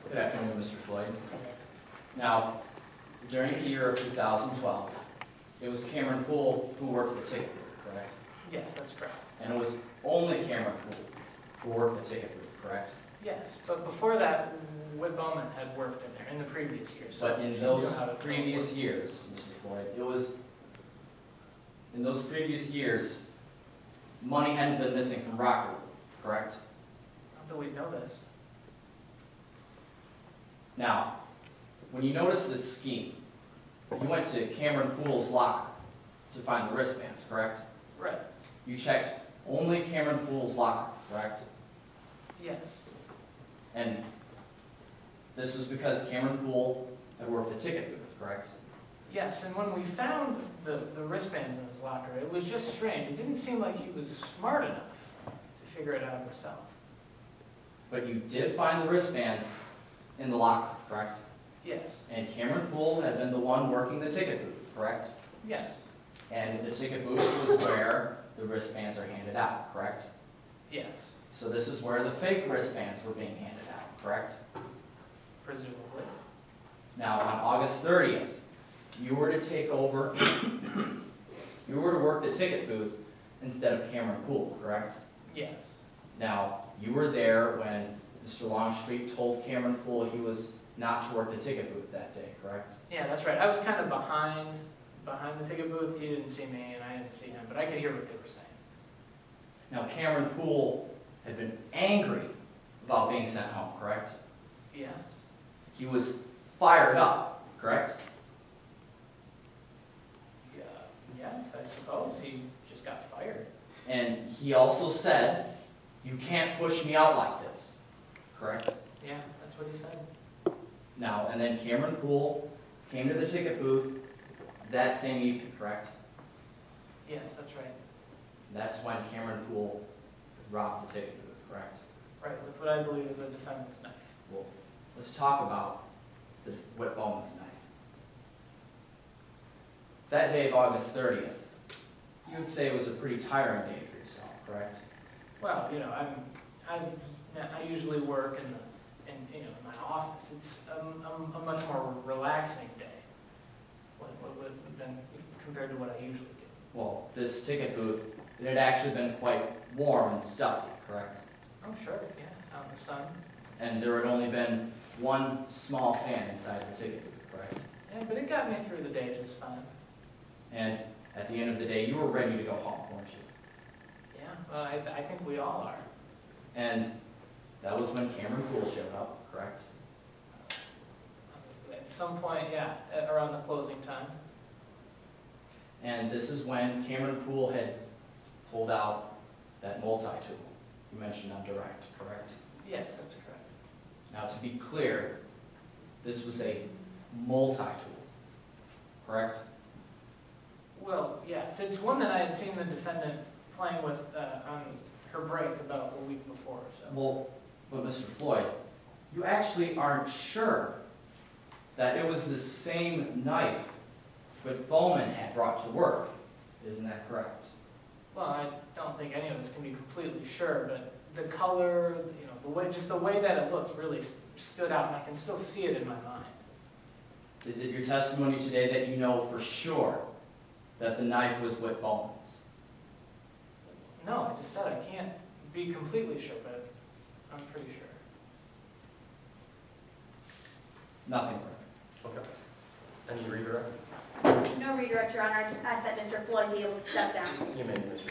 Good afternoon, Mr. Floyd. Now, during the year of 2012, it was Cameron Poole who worked the ticket booth, correct? Yes, that's correct. And it was only Cameron Poole who worked the ticket booth, correct? Yes, but before that, Whit Bowman had worked in there in the previous year. So But in she those knew how to previous years, Mr. Floyd, in those previous years, money hadn't been missing from Rockwood, correct? Not that we know this. Now, when you notice this scheme, you went to Cameron Poole's locker to find the wristbands, correct? Right. You checked only Cameron Poole's locker, correct? Yes. And this was because Cameron Poole had worked the ticket booth, correct? Yes, and when we found the wristbands in his locker, it was just strange. It didn't seem like he was smart enough to figure it out himself. But you did find the wristbands in the locker, correct? Yes. And Cameron Poole had been the one working the ticket booth, correct? Yes. And the ticket booth was where the wristbands are handed out, correct? Yes. So this is where the fake wristbands were being handed out, correct? Presumably. Now, on August 30th, you were to take over, you were to work the ticket booth instead of Cameron Poole, correct? Yes. Now, you were there when Mr. Longstreet told Cameron Poole he was not to work the ticket booth that day, correct? Yeah, that's right. I was kind of behind the ticket booth. He didn't see me, and I didn't see him, but I could hear what they were saying. Now, Cameron Poole had been angry about being sent home, correct? Yes. He was fired up, correct? Yeah. Yes, I suppose. He just got fired. And he also said, "You can't push me out like this," correct? Yeah, that's what he said. Now, and then Cameron Poole came to the ticket booth that same evening, correct? Yes, that's right. That's when Cameron Poole robbed the ticket booth, correct? Right, with what I believe is a defendant's knife. Well, let's talk about the Whit Bowman's knife. That day of August 30th, you would say it was a pretty tiring day for yourself, correct? Well, you know, I usually work in my office. It's a much more relaxing day than compared to what I usually do. Well, this ticket booth, it had actually been quite warm and stuffy, correct? Oh, sure, yeah, out in the sun. And there had only been one small fan inside the ticket booth, correct? Yeah, but it got me through the day just fine. And at the end of the day, you were ready to go home, weren't you? Yeah, well, I think we all are. And that was when Cameron Poole showed up, correct? At some point, yeah, around the closing time. And this is when Cameron Poole had pulled out that multi-tool you mentioned on direct, correct? Yes, that's correct. Now, to be clear, this was a multi-tool, correct? Well, yes, it's one that I had seen the defendant playing with on her break about a week before, so. Well, but Mr. Floyd, you actually aren't sure that it was the same knife that Bowman had brought to work, isn't that correct? Well, I don't think any of us can be completely sure, but the color, you know, just the way that it looks really stood out, and I can still see it in my mind. Is it your testimony today that you know for sure that the knife was Whit Bowman's? No, I just said I can't be completely sure, but I'm pretty sure. Nothing further. Okay. Any redirect? No redirect, Your Honor. I just asked that Mr. Floyd be able to step down. You may, Mr.